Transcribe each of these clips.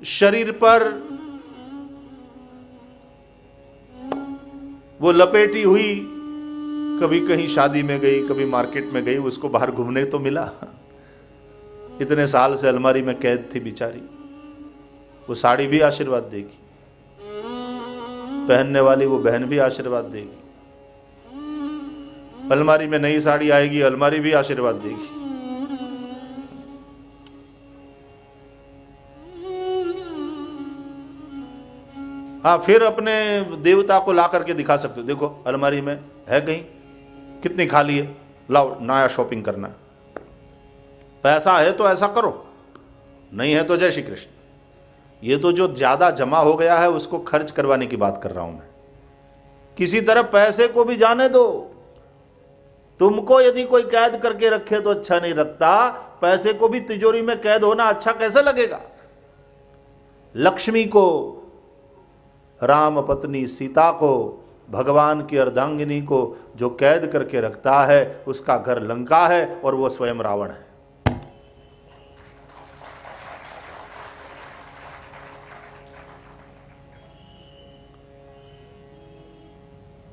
शरीर पर वो लपेटी हुई, कभी कहीं शादी में गई, कभी मार्केट में गई, उसको बाहर घूमने तो मिला। इतने साल से अलमारी में कैद थी बेचारी, वो साड़ी भी आशीर्वाद देगी, पहनने वाली वो बहन भी आशीर्वाद देगी, अलमारी में नई साड़ी आएगी, अलमारी भी आशीर्वाद देगी। हाँ, फिर अपने देवता को ला करके दिखा सकते हो, देखो अलमारी में है कहीं, कितनी खाली है, लाओ नया शॉपिंग करना है, पैसा है तो ऐसा करो, नहीं है तो जय श्री कृष्ण। ये तो जो ज्यादा जमा हो गया है उसको खर्च करवाने की बात कर रहा हूं मैं। किसी तरह पैसे को भी जाने दो। तुमको यदि कोई कैद करके रखे तो अच्छा नहीं लगता, पैसे को भी तिजोरी में कैद होना अच्छा कैसे लगेगा। लक्ष्मी को, राम पत्नी सीता को, भगवान की अर्धांगिनी को जो कैद करके रखता है उसका घर लंका है और वो स्वयं रावण है।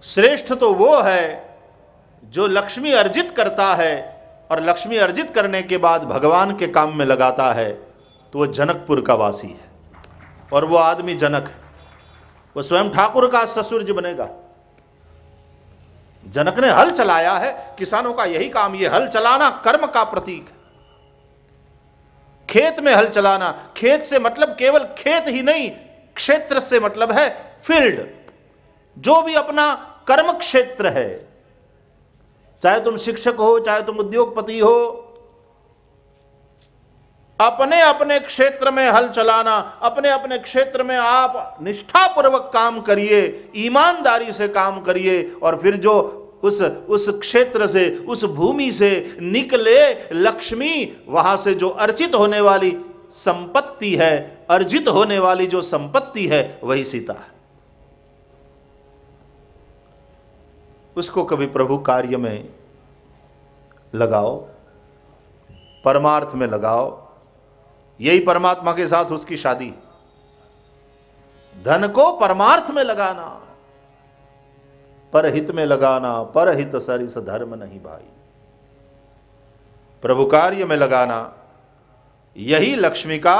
श्रेष्ठ तो वो है जो लक्ष्मी अर्जित करता है और लक्ष्मी अर्जित करने के बाद भगवान के काम में लगाता है, तो वो जनकपुर का वासी है और वो आदमी जनक है, वो स्वयं ठाकुर का ससुर जी बनेगा। जनक ने हल चलाया है, किसानों का यही काम, ये हल चलाना कर्म का प्रतीक है। खेत में हल चलाना, खेत से मतलब केवल खेत ही नहीं, क्षेत्र से मतलब है फील्ड, जो भी अपना कर्म क्षेत्र है, चाहे तुम शिक्षक हो, चाहे तुम उद्योगपति हो, अपने अपने क्षेत्र में हल चलाना, अपने अपने क्षेत्र में आप निष्ठापूर्वक काम करिए, ईमानदारी से काम करिए, और फिर जो उस क्षेत्र से, उस भूमि से निकले लक्ष्मी, वहां से जो अर्जित होने वाली संपत्ति है, अर्जित होने वाली जो संपत्ति है, वही सीता है। उसको कभी प्रभु कार्य में लगाओ, परमार्थ में लगाओ। यही परमात्मा के साथ उसकी शादी। धन को परमार्थ में लगाना, परहित में लगाना, परहित सरिस धर्म नहीं भाई। प्रभु कार्य में लगाना, यही लक्ष्मी का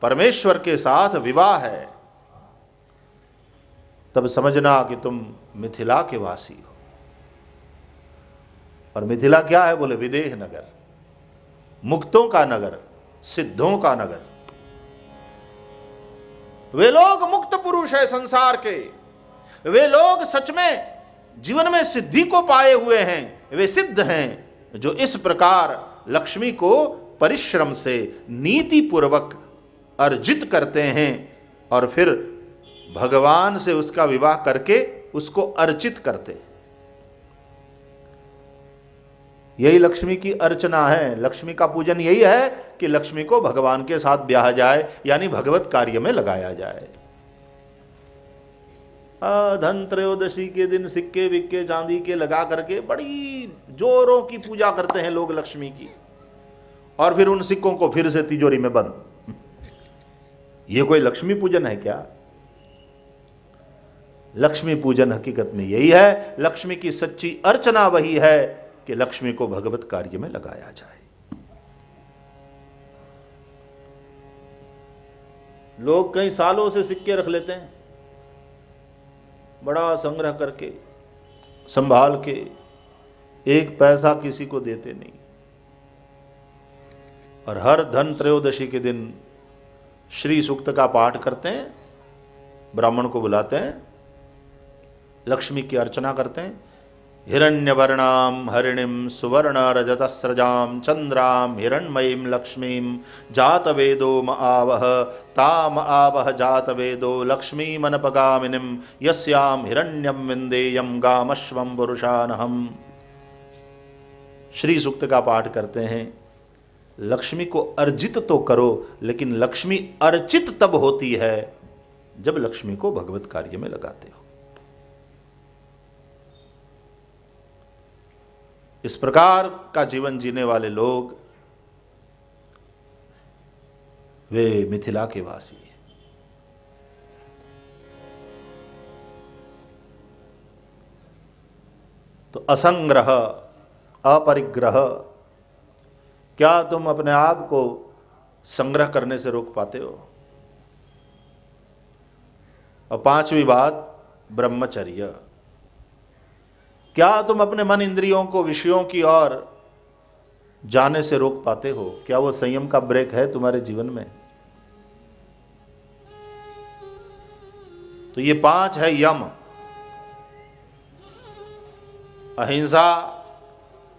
परमेश्वर के साथ विवाह है। तब समझना कि तुम मिथिला के वासी हो। और मिथिला क्या है? बोले विदेह नगर, मुक्तों का नगर, सिद्धों का नगर। वे लोग मुक्त पुरुष है संसार के, वे लोग सच में जीवन में सिद्धि को पाए हुए हैं, वे सिद्ध हैं जो इस प्रकार लक्ष्मी को परिश्रम से नीति पूर्वक अर्जित करते हैं और फिर भगवान से उसका विवाह करके उसको अर्चित करते हैं। यही लक्ष्मी की अर्चना है, लक्ष्मी का पूजन यही है कि लक्ष्मी को भगवान के साथ ब्याह जाए, यानी भगवत कार्य में लगाया जाए। धन त्रयोदशी के दिन सिक्के विक्के चांदी के लगा करके बड़ी जोरों की पूजा करते हैं लोग लक्ष्मी की, और फिर उन सिक्कों को फिर से तिजोरी में बंद। यह कोई लक्ष्मी पूजन है क्या? लक्ष्मी पूजन हकीकत में यही है, लक्ष्मी की सच्ची अर्चना वही है कि लक्ष्मी को भगवत कार्य में लगाया जाए। लोग कई सालों से सिक्के रख लेते हैं, बड़ा संग्रह करके संभाल के, एक पैसा किसी को देते नहीं, और हर धन त्रयोदशी के दिन श्री सूक्त का पाठ करते हैं, ब्राह्मण को बुलाते हैं, लक्ष्मी की अर्चना करते हैं। हिरण्यवर्णाम हरिणीम सुवर्ण रजतस्रजाम चंद्राम हिरण्मयीम लक्ष्मीम जातवेदो आवह ताम आवह जातवेदो लक्ष्मीमनपगामिनीम यस्याम हिरण्यम विंदेयम गामश्वम पुरुषानहम। श्री सूक्त का पाठ करते हैं। लक्ष्मी को अर्जित तो करो, लेकिन लक्ष्मी अर्चित तब होती है जब लक्ष्मी को भगवत कार्य में लगाते हो। इस प्रकार का जीवन जीने वाले लोग वे मिथिला के वासी हैं। तो असंग्रह, अपरिग्रह, क्या तुम अपने आप को संग्रह करने से रोक पाते हो? और पांचवी बात, ब्रह्मचर्य, क्या तुम अपने मन इंद्रियों को विषयों की ओर जाने से रोक पाते हो? क्या वो संयम का ब्रेक है तुम्हारे जीवन में? तो ये 5 है यम: अहिंसा,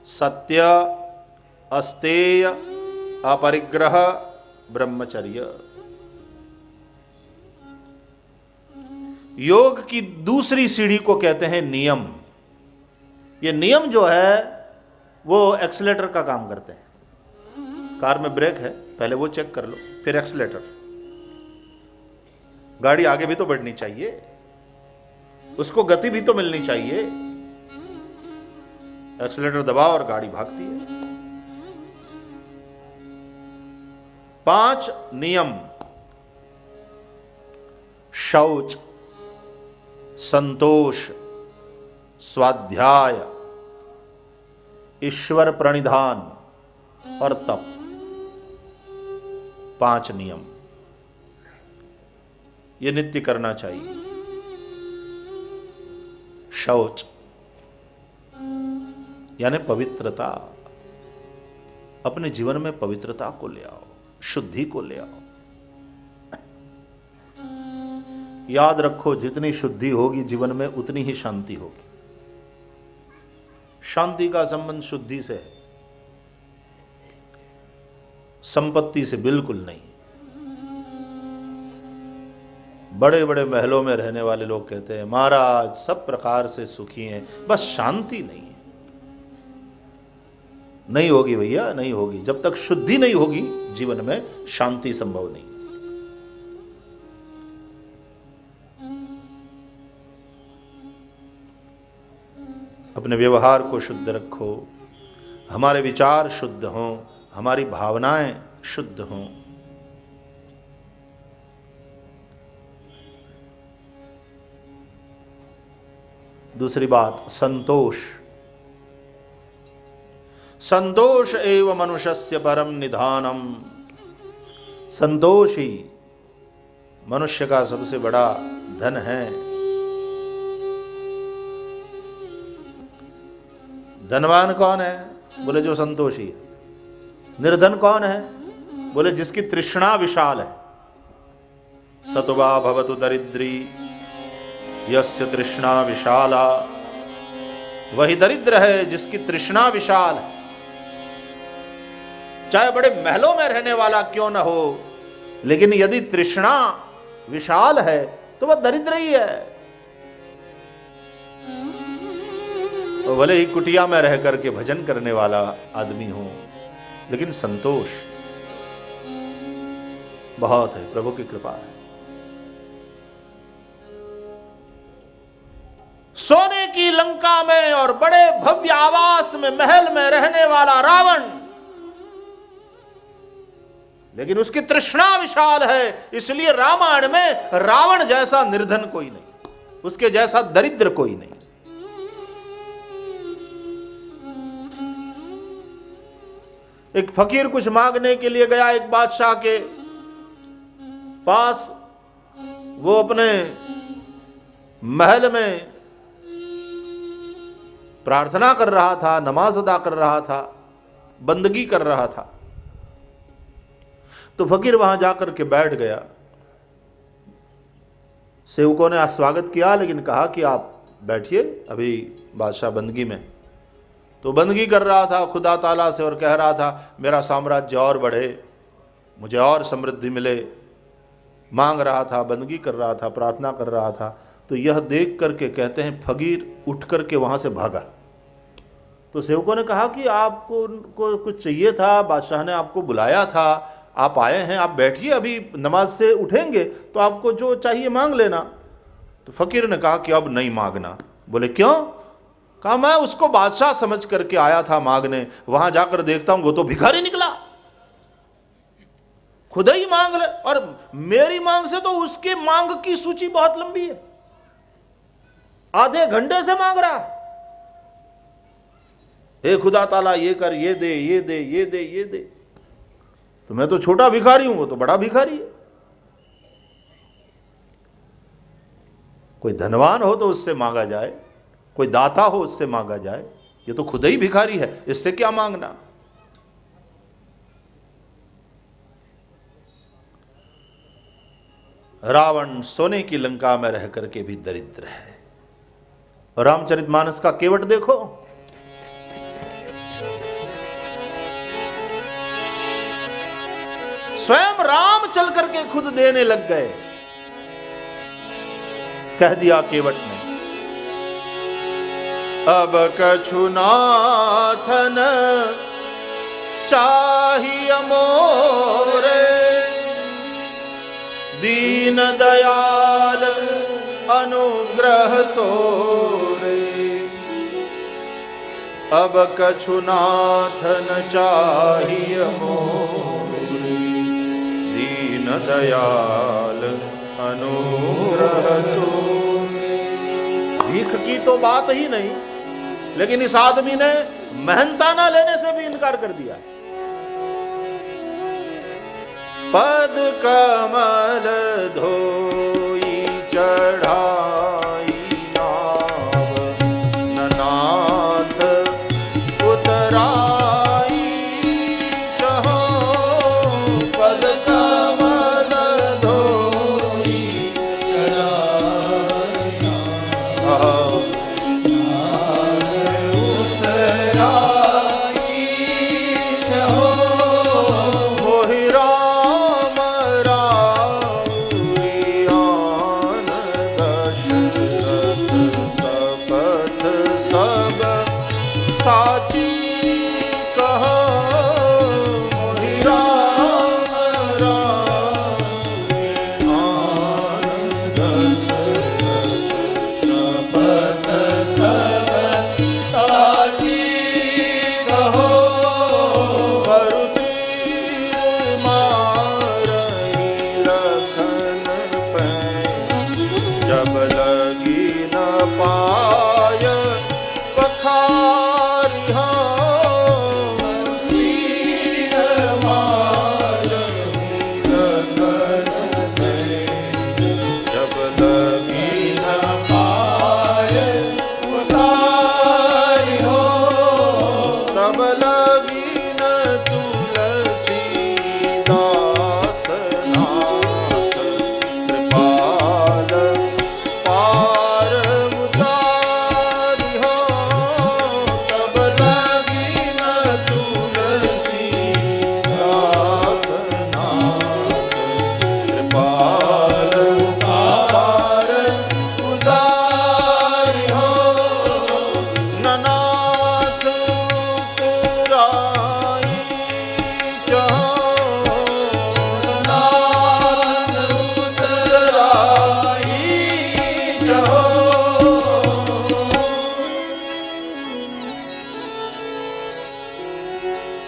सत्य, अस्तेय, अपरिग्रह, ब्रह्मचर्य। योग की दूसरी सीढ़ी को कहते हैं नियम। ये नियम जो है वो एक्सीलेटर का काम करते हैं। कार में ब्रेक है, पहले वो चेक कर लो, फिर एक्सीलेटर। गाड़ी आगे भी तो बढ़नी चाहिए, उसको गति भी तो मिलनी चाहिए। एक्सीलेटर दबाओ और गाड़ी भागती है। 5 नियम: शौच, संतोष, स्वाध्याय, ईश्वर प्रणिधान और तप। 5 नियम ये नित्य करना चाहिए। शौच यानी पवित्रता। अपने जीवन में पवित्रता को ले आओ, शुद्धि को ले आओ। याद रखो, जितनी शुद्धि होगी जीवन में उतनी ही शांति होगी। शांति का संबंध शुद्धि से है, संपत्ति से बिल्कुल नहीं। बड़े बड़े महलों में रहने वाले लोग कहते हैं महाराज सब प्रकार से सुखी हैं, बस शांति नहीं है। नहीं होगी भैया, नहीं होगी। जब तक शुद्धि नहीं होगी जीवन में, शांति संभव नहीं। अपने व्यवहार को शुद्ध रखो, हमारे विचार शुद्ध हों, हमारी भावनाएं शुद्ध हों। दूसरी बात, संतोष। संतोष एव मनुष्यस्य परम निधानम। संतोष ही मनुष्य का सबसे बड़ा धन है। धनवान कौन है? बोले जो संतोषी है। निर्धन कौन है? बोले जिसकी तृष्णा विशाल है। सत्वा भवतु दरिद्री यस्य तृष्णा विशाला। वही दरिद्र है जिसकी तृष्णा विशाल है। चाहे बड़े महलों में रहने वाला क्यों न हो, लेकिन यदि तृष्णा विशाल है तो वह दरिद्र ही है। तो भले ही कुटिया में रह करके भजन करने वाला आदमी हो, लेकिन संतोष बहुत है, प्रभु की कृपा है। सोने की लंका में और बड़े भव्य आवास में, महल में रहने वाला रावण, लेकिन उसकी तृष्णा विशाल है। इसलिए रामायण में रावण जैसा निर्धन कोई नहीं, उसके जैसा दरिद्र कोई नहीं। एक फकीर कुछ मांगने के लिए गया एक बादशाह के पास। वो अपने महल में प्रार्थना कर रहा था, नमाज अदा कर रहा था, बंदगी कर रहा था। तो फकीर वहां जाकर के बैठ गया। सेवकों ने स्वागत किया, लेकिन कहा कि आप बैठिए, अभी बादशाह बंदगी में। तो बंदगी कर रहा था खुदा ताला से और कह रहा था मेरा साम्राज्य और बढ़े, मुझे और समृद्धि मिले। मांग रहा था, बंदगी कर रहा था, प्रार्थना कर रहा था। तो यह देख करके कहते हैं फकीर उठ करके वहां से भागा। तो सेवकों ने कहा कि आपको कुछ चाहिए था, बादशाह ने आपको बुलाया था, आप आए हैं, आप बैठिए, अभी नमाज से उठेंगे तो आपको जो चाहिए मांग लेना। तो फकीर ने कहा कि अब नहीं मांगना। बोले क्यों? कहा मैं उसको बादशाह समझ करके आया था मांगने, वहां जाकर देखता हूं वो तो भिखारी निकला। खुद ही मांग ले। और मेरी मांग से तो उसके मांग की सूची बहुत लंबी है, आधे घंटे से मांग रहा, हे खुदा ताला ये कर, ये दे, ये दे, ये दे, ये दे। तो मैं तो छोटा भिखारी हूं, वो तो बड़ा भिखारी है। कोई धनवान हो तो उससे मांगा जाए, कोई दाता हो उससे मांगा जाए, ये तो खुद ही भिखारी है, इससे क्या मांगना। रावण सोने की लंका में रह करके भी दरिद्र है। रामचरितमानस का केवट देखो, स्वयं राम चल करके खुद देने लग गए। कह दिया केवट ने, अब कछु नाथन चाहिए मोरे, दीन दयाल अनुग्रह तोरे। अब कछु नाथन चाहिए मोरे, दीन दयाल अनुग्रह तोरे। भीख की तो बात ही नहीं, लेकिन इस आदमी ने मेहनताना लेने से भी इनकार कर दिया। पद कमल धोई चढ़ाई नाव, ननाथ उतराई चहो। पद कमल धोई चढ़ाई नाव, उतराई चहो। मोहि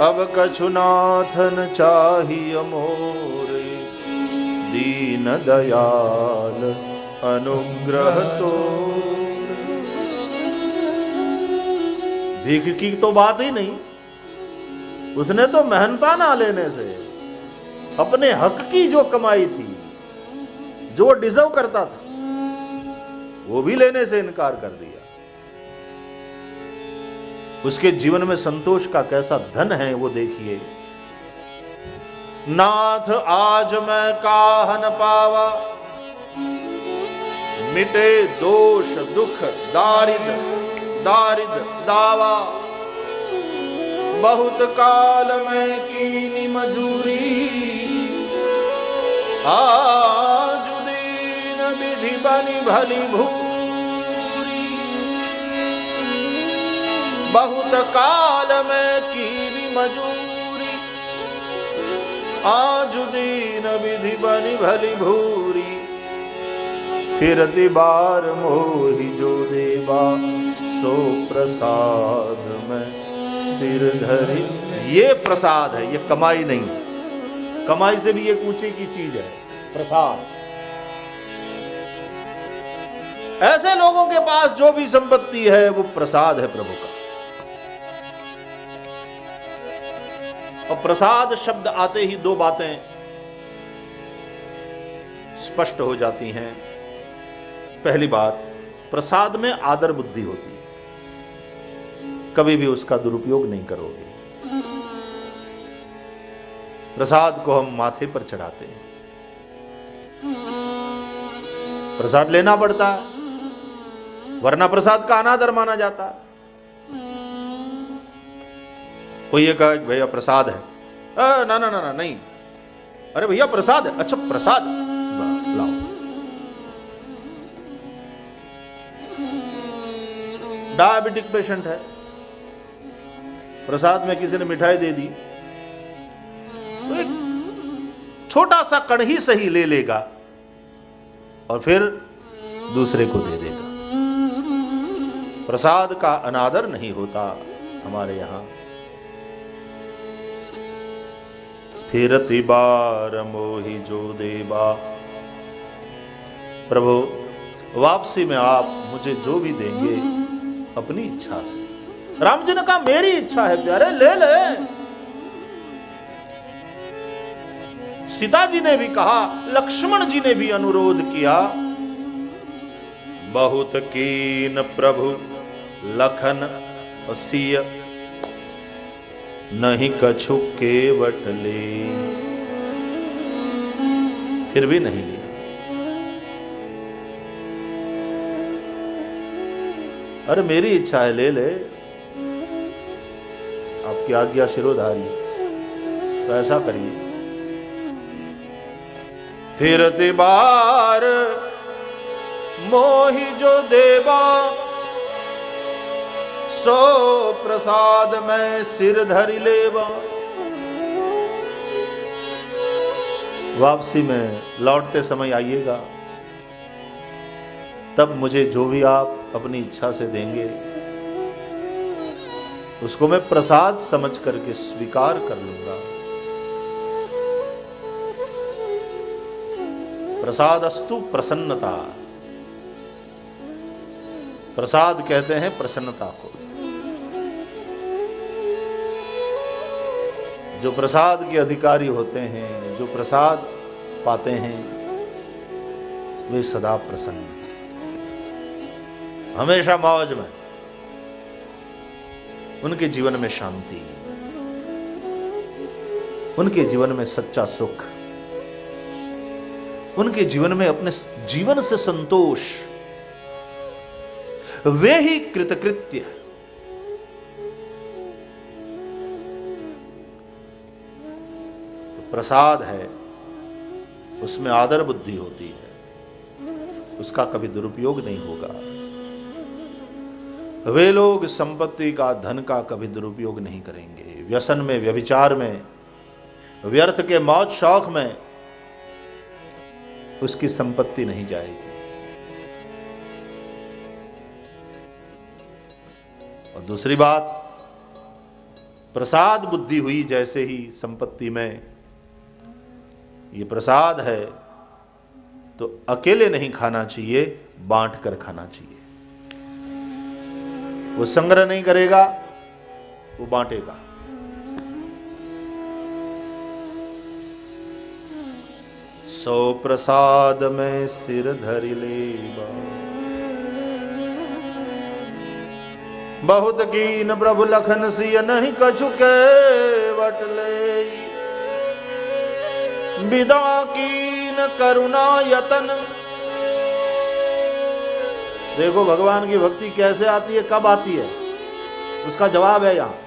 अब कछु नाथन चाहिए मोरे, दीन दयाल अनुग्रह तोरे। भीख की तो बात ही नहीं, उसने तो मेहनताना लेने से अपने हक की जो कमाई थी, जो डिजर्व करता था, वो भी लेने से इनकार कर दिया। उसके जीवन में संतोष का कैसा धन है वो देखिए। नाथ आज मैं काहन पावा, मिटे दोष दुख दारिद्र दारिद्र दावा। बहुत काल में कीनी मजूरी, आज दीन विधि बनी भली भूरी। बहुत काल में कीनी मजूरी, आज दीन विधि बनी भली भूरी। फिरती बार मोहि जो देवा, सो प्रसाद में सिर धरी। ये प्रसाद है, ये कमाई नहीं। कमाई से भी एक ऊंचे की चीज है प्रसाद। ऐसे लोगों के पास जो भी संपत्ति है वो प्रसाद है प्रभु का। और प्रसाद शब्द आते ही दो बातें स्पष्ट हो जाती हैं। पहली बात, प्रसाद में आदर बुद्धि होती है, कभी भी उसका दुरुपयोग नहीं करोगे। प्रसाद को हम माथे पर चढ़ाते हैं, प्रसाद लेना पड़ता है, वरना प्रसाद का अनादर माना जाता है। कोई ये कहा भैया प्रसाद है, ना ना ना ना नहीं, अरे भैया प्रसाद है, अच्छा प्रसाद लाओ। डायबिटिक पेशेंट है, प्रसाद में किसी ने मिठाई दे दी तो एक छोटा सा कण ही सही ले लेगा और फिर दूसरे को दे देगा। प्रसाद का अनादर नहीं होता हमारे यहां। फिरति बार मोहि जो देवा, प्रभु वापसी में आप मुझे जो भी देंगे अपनी इच्छा से। राम जी ने कहा मेरी इच्छा है प्यारे, ले ले। सीता जी ने भी कहा, लक्ष्मण जी ने भी अनुरोध किया, बहुत कीन प्रभु लखन सिय, नहीं कछु केवट ले, फिर भी नहीं लिया। अरे मेरी इच्छा है, ले ले, आपकी आज्ञा शिरोधारी, तो ऐसा करिए। फिरति बार मोहि जो देवा, सो प्रसाद में सिर धरि लेवा। वापसी में लौटते समय आइएगा, तब मुझे जो भी आप अपनी इच्छा से देंगे उसको मैं प्रसाद समझ करके स्वीकार कर लूंगा। प्रसाद अस्तु प्रसन्नता, प्रसाद कहते हैं प्रसन्नता को। जो प्रसाद के अधिकारी होते हैं, जो प्रसाद पाते हैं, वे सदा प्रसन्न हैं, हमेशा मौज में। उनके जीवन में शांति, उनके जीवन में सच्चा सुख, उनके जीवन में अपने जीवन से संतोष, वे ही कृतकृत्य। तो प्रसाद है, उसमें आदर बुद्धि होती है, उसका कभी दुरुपयोग नहीं होगा। वे लोग संपत्ति का, धन का कभी दुरुपयोग नहीं करेंगे। व्यसन में, व्यभिचार में, व्यर्थ के मौज शौक में उसकी संपत्ति नहीं जाएगी। और दूसरी बात, प्रसाद बुद्धि हुई जैसे ही संपत्ति में, ये प्रसाद है तो अकेले नहीं खाना चाहिए, बांट कर खाना चाहिए। वो संग्रह नहीं करेगा, वो बांटेगा। सो प्रसाद में सिर धरि लेवा, बहुत कीन प्रभु लखन सिय, नहीं कछु केवट ले, विदा कीन करुणा यतन। देखो भगवान की भक्ति कैसे आती है, कब आती है, उसका जवाब है यहां।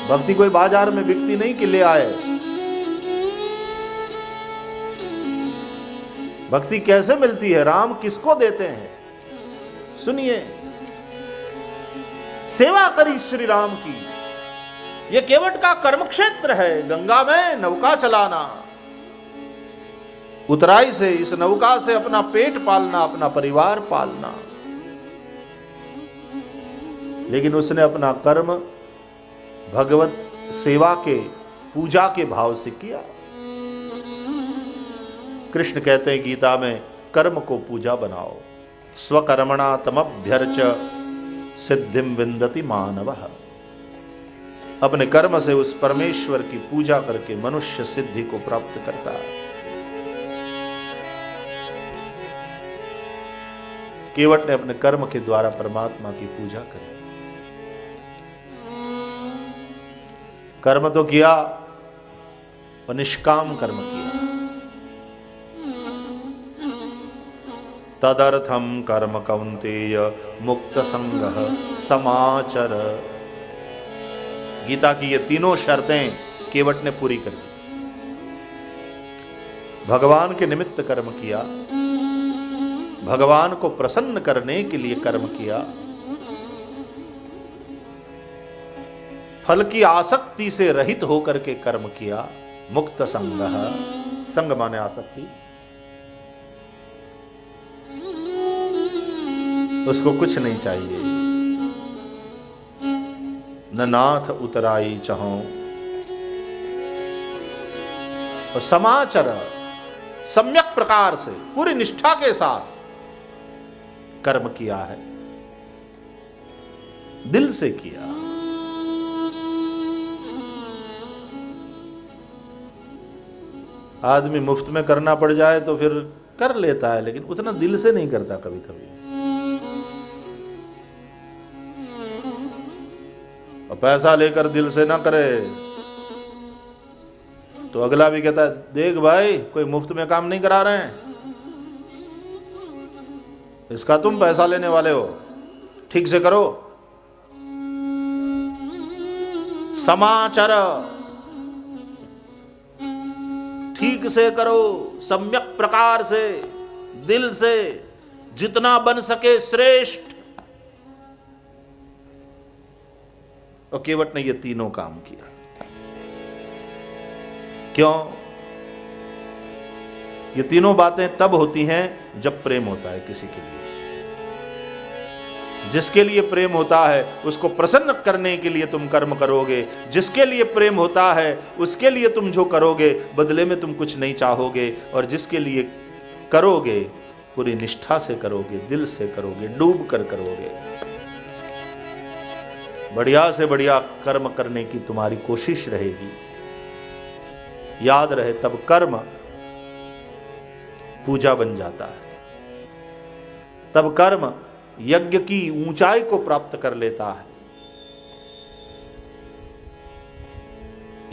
भक्ति कोई बाजार में बिकती नहीं कि ले आए। भक्ति कैसे मिलती है, राम किसको देते हैं? सुनिए, सेवा करी श्री राम की। यह केवट का कर्म क्षेत्र है, गंगा में नौका चलाना, उतराई से इस नौका से अपना पेट पालना, अपना परिवार पालना। लेकिन उसने अपना कर्म भगवत सेवा के, पूजा के भाव से किया। कृष्ण कहते हैं गीता में, कर्म को पूजा बनाओ। स्वकर्मणा तमभ्यर्च सिद्धिम विंदति मानवः। अपने कर्म से उस परमेश्वर की पूजा करके मनुष्य सिद्धि को प्राप्त करता है। केवट ने अपने कर्म के द्वारा परमात्मा की पूजा करी। कर्म तो किया और निष्काम कर्म किया। तदर्थम कर्म कौन्तेय मुक्त संगः समाचर। गीता की ये तीनों शर्तें केवट ने पूरी कर दी। भगवान के निमित्त कर्म किया, भगवान को प्रसन्न करने के लिए कर्म किया, फल की आसक्ति से रहित होकर के कर्म किया। मुक्त संगः, संग माने आसक्ति, उसको कुछ नहीं चाहिए। न नाथ उतराई चाहो। और समाचर, सम्यक प्रकार से पूरी निष्ठा के साथ कर्म किया है, दिल से किया। आदमी मुफ्त में करना पड़ जाए तो फिर कर लेता है, लेकिन उतना दिल से नहीं करता कभी कभी। और पैसा लेकर दिल से ना करे तो अगला भी कहता है, देख भाई कोई मुफ्त में काम नहीं करा रहे हैं, इसका तुम पैसा लेने वाले हो, ठीक से करो। समाचर, ठीक से करो, सम्यक प्रकार से, दिल से, जितना बन सके श्रेष्ठ। और केवट ने ये तीनों काम किया। क्यों? ये तीनों बातें तब होती हैं जब प्रेम होता है किसी के लिए। जिसके लिए प्रेम होता है उसको प्रसन्न करने के लिए तुम कर्म करोगे। जिसके लिए प्रेम होता है उसके लिए तुम जो करोगे बदले में तुम कुछ नहीं चाहोगे। और जिसके लिए करोगे पूरी निष्ठा से करोगे, दिल से करोगे, डूब कर करोगे। बढ़िया से बढ़िया कर्म करने की तुम्हारी कोशिश रहेगी। याद रहे, तब कर्म पूजा बन जाता है, तब कर्म यज्ञ की ऊंचाई को प्राप्त कर लेता है।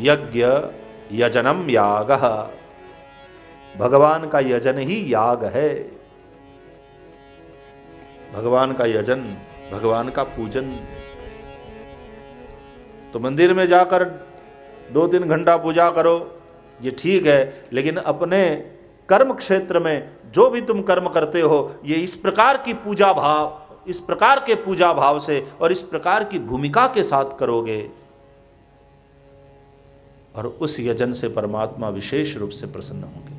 यज्ञ यजनम यागः, भगवान का यजन ही याग है। भगवान का यजन, भगवान का पूजन। तो मंदिर में जाकर 2-3 घंटा पूजा करो, ये ठीक है, लेकिन अपने कर्म क्षेत्र में जो भी तुम कर्म करते हो, ये इस प्रकार की पूजा भाव, इस प्रकार के पूजा भाव से और इस प्रकार की भूमिका के साथ करोगे, और उस यजन से परमात्मा विशेष रूप से प्रसन्न होंगे।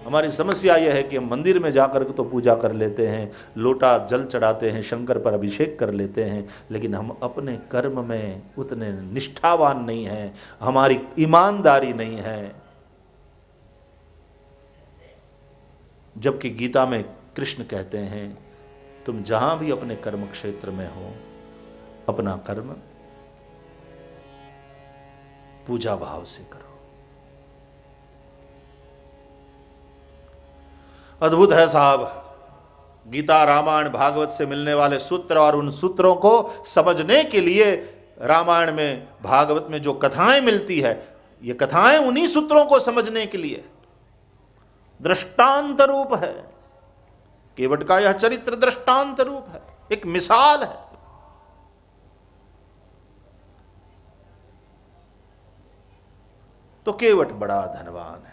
हमारी समस्या यह है कि हम मंदिर में जाकर तो पूजा कर लेते हैं, लोटा जल चढ़ाते हैं, शंकर पर अभिषेक कर लेते हैं, लेकिन हम अपने कर्म में उतने निष्ठावान नहीं हैं, हमारी ईमानदारी नहीं है। जबकि गीता में कृष्ण कहते हैं, तुम जहां भी अपने कर्म क्षेत्र में हो, अपना कर्म पूजा भाव से करो। अद्भुत है साहब, गीता, रामायण, भागवत से मिलने वाले सूत्र, और उन सूत्रों को समझने के लिए रामायण में, भागवत में जो कथाएं मिलती है, ये कथाएं उन्हीं सूत्रों को समझने के लिए दृष्टांत रूप है। केवट का यह चरित्र दृष्टांत रूप है, एक मिसाल है। तो केवट बड़ा धनवान है।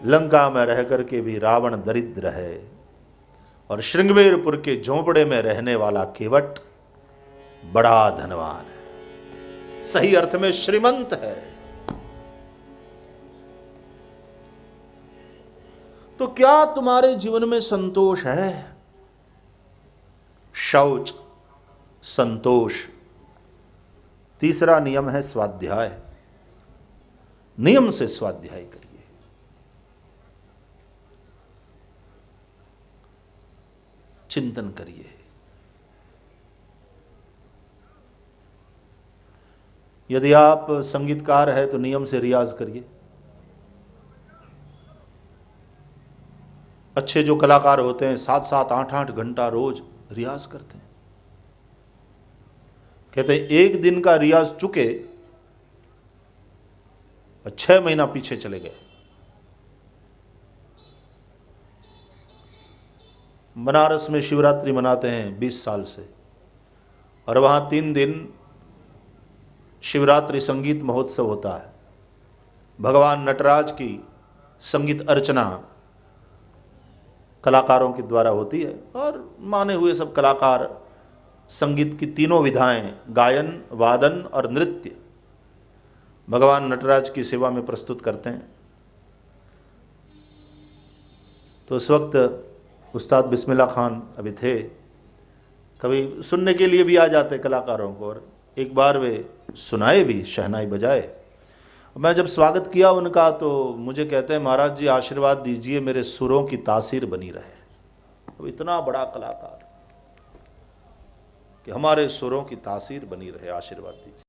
लंका में रह करके भी रावण दरिद्र है, और श्रृंगवेरपुर के झोंपड़े में रहने वाला केवट बड़ा धनवान है, सही अर्थ में श्रीमंत है। तो क्या तुम्हारे जीवन में संतोष है? शौच, संतोष, तीसरा नियम है स्वाध्याय। नियम से स्वाध्याय करिए। चिंतन करिए। यदि आप संगीतकार हैं तो नियम से रियाज करिए। अच्छे जो कलाकार होते हैं 7-7, 8-8 घंटा रोज रियाज करते हैं। कहते हैं एक दिन का रियाज चुके 6 महीना पीछे चले गए। बनारस में शिवरात्रि मनाते हैं 20 साल से, और वहां 3 दिन शिवरात्रि संगीत महोत्सव होता है। भगवान नटराज की संगीत अर्चना कलाकारों के द्वारा होती है, और माने हुए सब कलाकार संगीत की तीनों विधाएं, गायन, वादन और नृत्य, भगवान नटराज की सेवा में प्रस्तुत करते हैं। तो उस वक्त उस्ताद बिस्मिल्लाह खान अभी थे, कभी सुनने के लिए भी आ जाते कलाकारों को, और एक बार वे सुनाए भी, शहनाई बजाए। मैं जब स्वागत किया उनका तो मुझे कहते हैं, महाराज जी आशीर्वाद दीजिए मेरे सुरों की तासीर बनी रहे। तो इतना बड़ा कलाकार कि हमारे सुरों की तासीर बनी रहे, आशीर्वाद दीजिए।